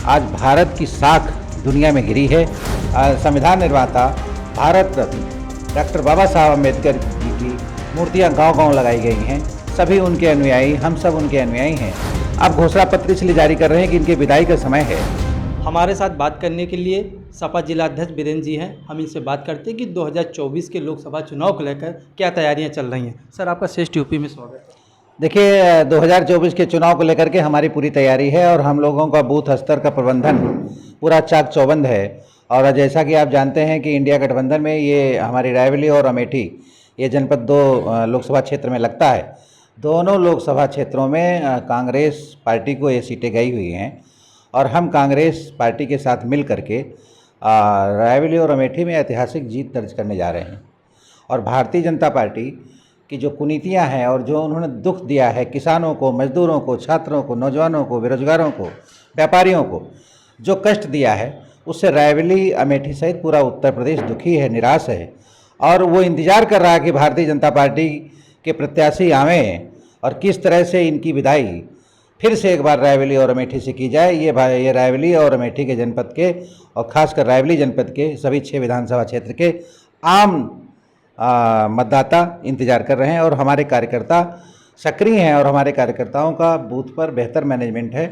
आज भारत की साख दुनिया में गिरी है। संविधान निर्माता भारत रत्न डॉक्टर बाबा साहब अम्बेडकर जी की मूर्तियां गांव-गांव लगाई गई हैं। सभी उनके अनुयायी, हम सब उनके अनुयायी हैं। अब घोषणा पत्र इसलिए जारी कर रहे हैं कि इनके विदाई का समय है। हमारे साथ बात करने के लिए सपा जिला अध्यक्ष वीरेंद्र जी हैं। हम इनसे बात करते हैं कि 2024 के लोकसभा चुनाव को लेकर क्या तैयारियां चल रही हैं। सर, आपका श्रेष्ठ यूपी में स्वागत है। देखिए, 2024 के चुनाव को लेकर के हमारी पूरी तैयारी है और हम लोगों का बूथ स्तर का प्रबंधन पूरा चाक चौबंद है। और जैसा कि आप जानते हैं कि इंडिया गठबंधन में ये हमारी रायबरेली और अमेठी ये जनपद दो लोकसभा क्षेत्र में लगता है। दोनों लोकसभा क्षेत्रों में कांग्रेस पार्टी को ये सीटें गई हुई हैं और हम कांग्रेस पार्टी के साथ मिल करके रायबरेली और अमेठी में ऐतिहासिक जीत दर्ज करने जा रहे हैं। और भारतीय जनता पार्टी की जो कुनीतियां हैं और जो उन्होंने दुख दिया है किसानों को, मजदूरों को, छात्रों को, नौजवानों को, बेरोजगारों को, व्यापारियों को जो कष्ट दिया है, उससे रायबरेली, अमेठी सहित पूरा उत्तर प्रदेश दुखी है, निराश है। और वो इंतज़ार कर रहा है कि भारतीय जनता पार्टी के प्रत्याशी आवें और किस तरह से इनकी विदाई फिर से एक बार रायबरेली और अमेठी से की जाए। ये रायबरेली और अमेठी के जनपद के और ख़ासकर रायबरेली जनपद के सभी 6 विधानसभा क्षेत्र के आम मतदाता इंतज़ार कर रहे हैं और हमारे कार्यकर्ता सक्रिय हैं और हमारे कार्यकर्ताओं का बूथ पर बेहतर मैनेजमेंट है।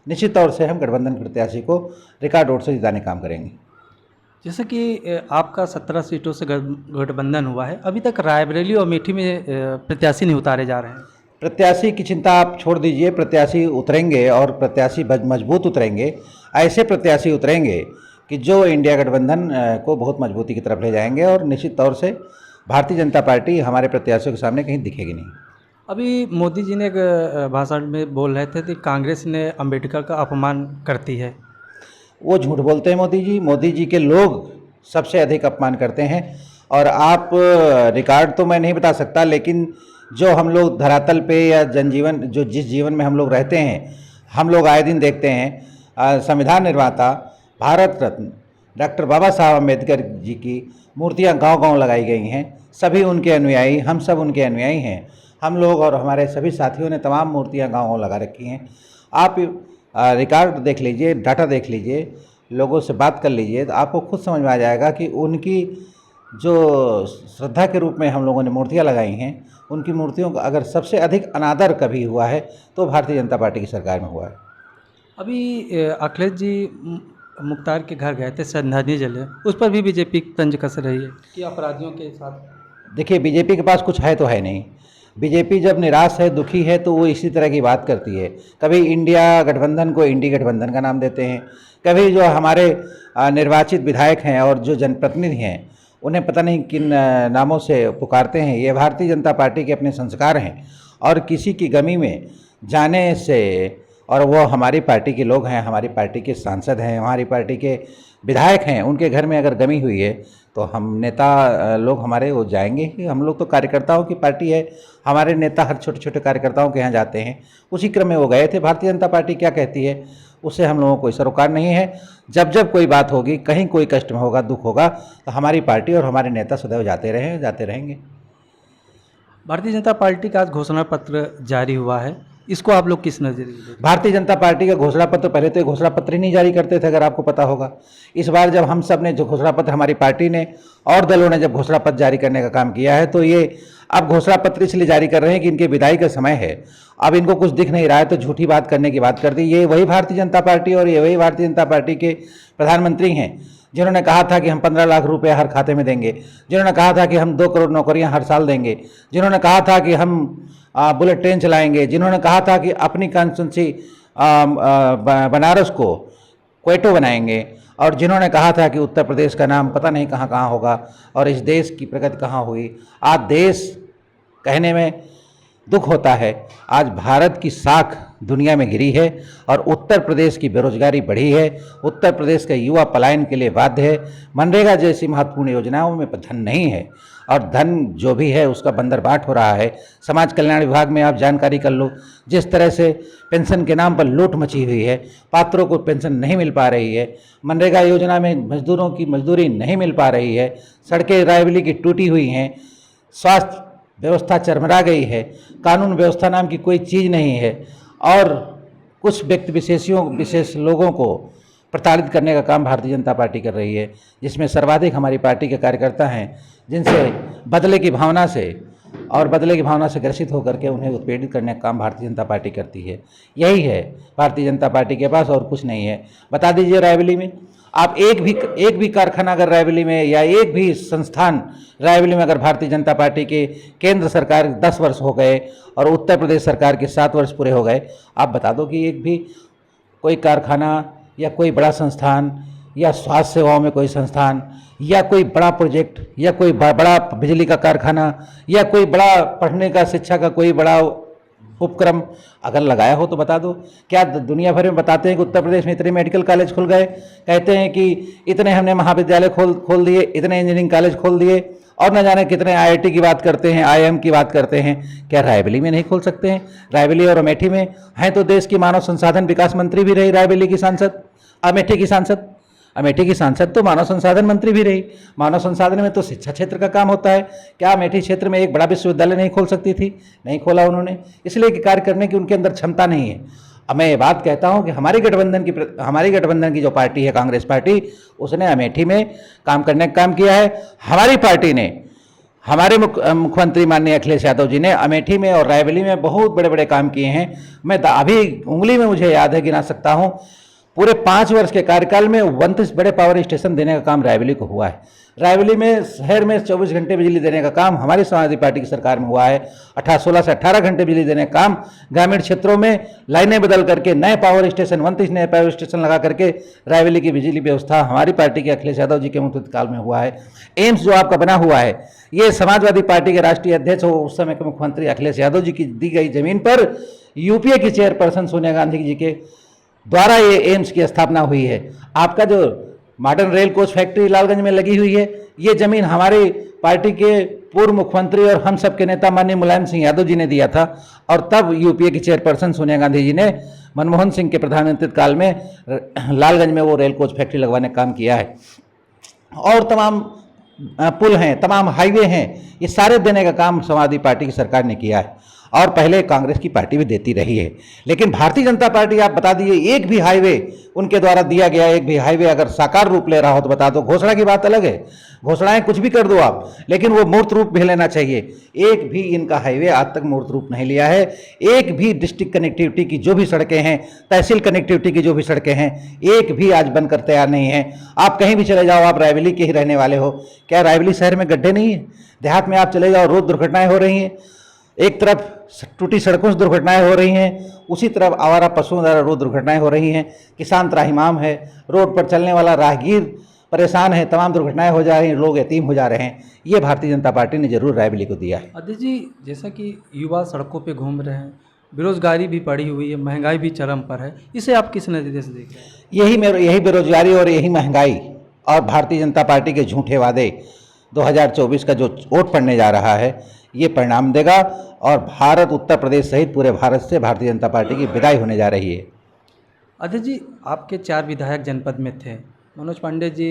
निश्चित तौर से हम गठबंधन प्रत्याशी को रिकॉर्ड वोट से जिताने काम करेंगे। जैसे कि आपका 17 सीटों से गठबंधन हुआ है, अभी तक रायबरेली और अमेठी में प्रत्याशी नहीं उतारे जा रहे हैं। प्रत्याशी की चिंता आप छोड़ दीजिए, प्रत्याशी उतरेंगे और प्रत्याशी मजबूत उतरेंगे। ऐसे प्रत्याशी उतरेंगे कि जो इंडिया गठबंधन को बहुत मजबूती की तरफ ले जाएंगे और निश्चित तौर से भारतीय जनता पार्टी हमारे प्रत्याशियों के सामने कहीं दिखेगी नहीं। अभी मोदी जी ने एक भाषण में बोल रहे थे कि कांग्रेस ने अम्बेडकर का अपमान करती है। वो झूठ बोलते हैं मोदी जी। मोदी जी के लोग सबसे अधिक अपमान करते हैं। और आप रिकॉर्ड तो मैं नहीं बता सकता, लेकिन जो हम लोग धरातल पे या जनजीवन जो जिस जीवन में हम लोग रहते हैं, हम लोग आए दिन देखते हैं संविधान निर्माता भारत रत्न डॉक्टर बाबा साहब अम्बेडकर जी की मूर्तियां गांव-गांव लगाई गई हैं। सभी उनके अनुयायी, हम सब उनके अनुयायी हैं। हम लोग और हमारे सभी साथियों ने तमाम मूर्तियां गांव-गांव लगा रखी हैं। आप रिकॉर्ड देख लीजिए, डाटा देख लीजिए, लोगों से बात कर लीजिए, तो आपको खुद समझ में आ जाएगा कि उनकी जो श्रद्धा के रूप में हम लोगों ने मूर्तियाँ लगाई हैं, उनकी मूर्तियों का अगर सबसे अधिक अनादर कभी हुआ है तो भारतीय जनता पार्टी की सरकार में हुआ है। अभी अखिलेश जी मुख्तार के घर गए थे, श्रद्धांजलि जले, उस पर भी बीजेपी तंज कस रही है कि अपराधियों के साथ। देखिए, बीजेपी के पास कुछ है तो है नहीं। बीजेपी जब निराश है, दुखी है, तो वो इसी तरह की बात करती है। कभी इंडिया गठबंधन को इंडी गठबंधन का नाम देते हैं, कभी जो हमारे निर्वाचित विधायक हैं और जो जनप्रतिनिधि हैं उन्हें पता नहीं किन नामों से पुकारते हैं। ये भारतीय जनता पार्टी के अपने संस्कार हैं और किसी की गमी में जाने से, और वो हमारी पार्टी के लोग हैं, हमारी पार्टी के सांसद हैं, हमारी पार्टी के विधायक हैं, उनके घर में अगर गमी हुई है तो हम नेता लोग हमारे वो जाएंगे ही। हम लोग तो कार्यकर्ताओं की पार्टी है, हमारे नेता हर छोटे छोटे कार्यकर्ताओं के यहाँ जाते हैं। उसी क्रम में वो गए थे। भारतीय जनता पार्टी क्या कहती है उससे हम लोगों को कोई सरोकार नहीं है। जब जब कोई बात होगी, कहीं कोई कष्ट में होगा, दुख होगा, तो हमारी पार्टी और हमारे नेता सदैव जाते रहेंगे। भारतीय जनता पार्टी का आज घोषणा पत्र जारी हुआ है, इसको आप लोग किस नज़रिए से? भारतीय जनता पार्टी का घोषणा पत्र, पहले तो घोषणा पत्र ही नहीं जारी करते थे, अगर आपको पता होगा। इस बार जब हम सब ने जो घोषणा पत्र, हमारी पार्टी ने और दलों ने जब घोषणा पत्र जारी करने का काम किया है, तो ये अब घोषणा पत्र इसलिए जारी कर रहे हैं कि इनके विदाई का समय है। अब इनको कुछ दिख नहीं रहा है तो झूठी बात करने की बात कर दी। ये वही भारतीय जनता पार्टी और ये वही भारतीय जनता पार्टी के प्रधानमंत्री हैं जिन्होंने कहा था कि हम 15 लाख रुपए हर खाते में देंगे, जिन्होंने कहा था कि हम 2 करोड़ नौकरियां हर साल देंगे, जिन्होंने कहा था कि हम बुलेट ट्रेन चलाएंगे, जिन्होंने कहा था कि अपनी कॉन्स्टिट्यूंसी बनारस को क्वेटो बनाएंगे, और जिन्होंने कहा था कि उत्तर प्रदेश का नाम पता नहीं कहाँ कहाँ होगा और इस देश की प्रगति कहाँ हुई। आज देश कहने में दुख होता है। आज भारत की साख दुनिया में गिरी है और उत्तर प्रदेश की बेरोजगारी बढ़ी है। उत्तर प्रदेश का युवा पलायन के लिए बाध्य है। मनरेगा जैसी महत्वपूर्ण योजनाओं में धन नहीं है और धन जो भी है उसका बंदरबाट हो रहा है। समाज कल्याण विभाग में आप जानकारी कर लो, जिस तरह से पेंशन के नाम पर लूट मची हुई है, पात्रों को पेंशन नहीं मिल पा रही है, मनरेगा योजना में मजदूरों की मजदूरी नहीं मिल पा रही है, सड़कें रायबरेली की टूटी हुई हैं, स्वास्थ्य व्यवस्था चरमरा गई है, कानून व्यवस्था नाम की कोई चीज़ नहीं है, और कुछ व्यक्ति विशेष लोगों को प्रताड़ित करने का काम भारतीय जनता पार्टी कर रही है, जिसमें सर्वाधिक हमारी पार्टी के कार्यकर्ता हैं जिनसे बदले की भावना से ग्रसित होकर के उन्हें उत्पीड़ित करने का काम भारतीय जनता पार्टी करती है। यही है भारतीय जनता पार्टी के पास, और कुछ नहीं है। बता दीजिए, रायबरेली में आप एक भी कारखाना अगर रायबरेली में या एक भी संस्थान रायबरेली में अगर भारतीय जनता पार्टी के केंद्र सरकार 10 वर्ष हो गए और उत्तर प्रदेश सरकार के 7 वर्ष पूरे हो गए, आप बता दो कि एक भी कोई कारखाना या कोई बड़ा संस्थान या स्वास्थ्य सेवाओं में कोई संस्थान या कोई बड़ा प्रोजेक्ट या कोई बड़ा बिजली का कारखाना या कोई बड़ा पढ़ने का शिक्षा का कोई बड़ा उपक्रम अगर लगाया हो तो बता दो। क्या दुनिया भर में बताते हैं कि उत्तर प्रदेश में इतने मेडिकल कॉलेज खुल गए, कहते हैं कि इतने हमने महाविद्यालय खोल दिए, इतने इंजीनियरिंग कॉलेज खोल दिए, और न जाने कितने IIT की बात करते हैं, IIM की बात करते हैं। क्या रायबरेली में नहीं खोल सकते हैं? रायबरेली और अमेठी में हैं तो देश की मानव संसाधन विकास मंत्री भी रही रायबरेली की सांसद, अमेठी की सांसद तो मानव संसाधन मंत्री भी रही। मानव संसाधन में तो शिक्षा क्षेत्र का काम होता है। क्या अमेठी क्षेत्र में एक बड़ा विश्वविद्यालय नहीं खोल सकती थी? नहीं खोला उन्होंने, इसलिए कि कार्य करने की उनके अंदर क्षमता नहीं है। अब मैं ये बात कहता हूँ कि हमारी गठबंधन की जो पार्टी है कांग्रेस पार्टी, उसने अमेठी में काम करने का काम किया है। हमारी पार्टी ने, हमारे मुख्यमंत्री माननीय अखिलेश यादव जी ने अमेठी में और रायबरेली में बहुत बड़े बड़े काम किए हैं। मैं अभी उंगली में मुझे याद है, गिना सकता हूँ, पूरे 5 वर्ष के कार्यकाल में 29 बड़े पावर स्टेशन देने का काम रायबरेली को हुआ है। रायबरेली में शहर में 24 घंटे बिजली देने का काम हमारी समाजवादी पार्टी की सरकार में हुआ है। 16 से 18 घंटे बिजली देने का काम ग्रामीण क्षेत्रों में लाइनें बदल करके नए पावर स्टेशन 29 नए पावर स्टेशन लगा करके रायबरेली की बिजली व्यवस्था हमारी पार्टी के अखिलेश यादव जी के मुख्यमंत्री काल में हुआ है। एम्स जो आपका बना हुआ है, ये समाजवादी पार्टी के राष्ट्रीय अध्यक्ष हो उस समय के मुख्यमंत्री अखिलेश यादव जी की दी गई जमीन पर यूपीए की चेयरपर्सन सोनिया गांधी जी के द्वारा ये एम्स की स्थापना हुई है। आपका जो modern rail coach factory Lalganj में लगी हुई है, ये जमीन हमारी पार्टी के पूर्व मुख्यमंत्री और हम सबके नेता माननीय मुलायम सिंह यादव जी ने दिया था, और तब यूपीए की चेयरपर्सन सोनिया गांधी जी ने मनमोहन सिंह के प्रधानमंत्री काल में लालगंज में वो रेल कोच फैक्ट्री लगवाने का काम किया है। और तमाम पुल हैं, तमाम हाईवे हैं, ये सारे देने का काम समाजवादी पार्टी की सरकार ने किया है, और पहले कांग्रेस की पार्टी भी देती रही है। लेकिन भारतीय जनता पार्टी, आप बता दीजिए, एक भी हाईवे उनके द्वारा दिया गया एक भी हाईवे अगर साकार रूप ले रहा हो तो बता दो। घोषणा की बात अलग है, घोषणाएं कुछ भी कर दो आप, लेकिन वो मूर्त रूप भी लेना चाहिए। एक भी इनका हाईवे आज तक मूर्त रूप नहीं लिया है। एक भी डिस्ट्रिक्ट कनेक्टिविटी की जो भी सड़कें हैं, तहसील कनेक्टिविटी की जो भी सड़कें हैं, एक भी आज बनकर तैयार नहीं है। आप कहीं भी चले जाओ, आप रायबरेली के ही रहने वाले हो, क्या रायबरेली शहर में गड्ढे नहीं है? देहात में आप चले जाओ, रोज दुर्घटनाएं हो रही हैं। एक तरफ टूटी सड़कों से दुर्घटनाएं हो रही हैं, उसी तरफ आवारा पशुओं द्वारा रोज दुर्घटनाएं हो रही हैं। किसान त्राहिमाम है, रोड पर चलने वाला राहगीर परेशान है, तमाम दुर्घटनाएं हो जा रही हैं, लोग यतीम हो जा रहे हैं। ये भारतीय जनता पार्टी ने जरूर रायबरेली को दिया है। अध्यक्ष जी, जैसा कि युवा सड़कों पे घूम रहे हैं, बेरोजगारी भी बढ़ी हुई है, महंगाई भी चरम पर है, इसे आप किस नज़रिए से देख रहे हैं? यही बेरोजगारी और यही महंगाई और भारतीय जनता पार्टी के झूठे वादे 2024 का जो वोट पड़ने जा रहा है, ये परिणाम देगा, और भारत, उत्तर प्रदेश सहित पूरे भारत से भारतीय जनता पार्टी की विदाई होने जा रही है। अध्यक्ष जी, आपके 4 विधायक जनपद में थे, मनोज पांडे जी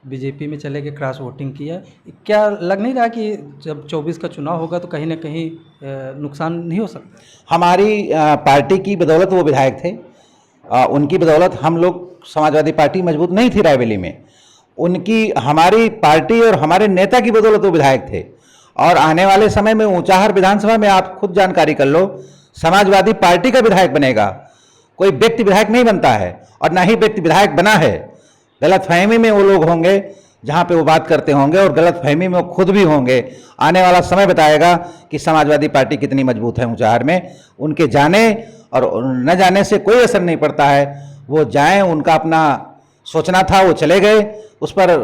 बीजेपी में चले गए, क्रॉस वोटिंग किया, क्या लग नहीं रहा कि जब 24 का चुनाव होगा तो कहीं ना कहीं नुकसान नहीं हो सकता? हमारी पार्टी की बदौलत वो विधायक थे, उनकी बदौलत हम लोग, समाजवादी पार्टी मजबूत नहीं थी रायबरेली में, उनकी, हमारी पार्टी और हमारे नेता की बदौलत वो विधायक थे। और आने वाले समय में ऊंचाहार विधानसभा में आप खुद जानकारी कर लो, समाजवादी पार्टी का विधायक बनेगा, कोई व्यक्ति विधायक नहीं बनता है, और ना ही व्यक्ति विधायक बना है। गलतफहमी में वो लोग होंगे जहां पे वो बात करते होंगे, और गलतफहमी में वो खुद भी होंगे। आने वाला समय बताएगा कि समाजवादी पार्टी कितनी मजबूत है ऊंचाहार में। उनके जाने और न जाने से कोई असर नहीं पड़ता है। वो जाएं, उनका अपना सोचना था, वो चले गए, उस पर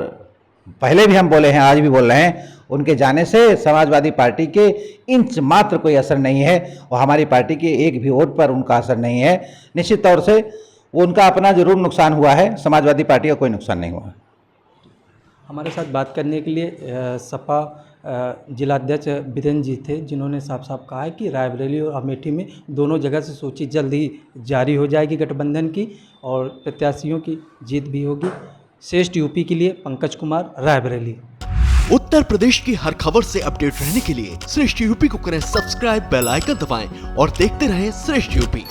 पहले भी हम बोले हैं, आज भी बोल रहे हैं, उनके जाने से समाजवादी पार्टी के इंच मात्र कोई असर नहीं है, और हमारी पार्टी के एक भी वोट पर उनका असर नहीं है। निश्चित तौर से वो उनका अपना जरूर नुकसान हुआ है, समाजवादी पार्टी का कोई नुकसान नहीं हुआ। हमारे साथ बात करने के लिए सपा जिलाध्यक्ष बीरेंद्र जी थे, जिन्होंने साफ साफ कहा है कि रायबरेली और अमेठी में दोनों जगह से सूची जल्द ही जारी हो जाएगी गठबंधन की, और प्रत्याशियों की जीत भी होगी। श्रेष्ठ यूपी के लिए पंकज कुमार, रायबरेली। उत्तर प्रदेश की हर खबर से अपडेट रहने के लिए श्रेष्ठ यूपी को करें सब्सक्राइब, बेल आइकन दबाएं और देखते रहें श्रेष्ठ यूपी।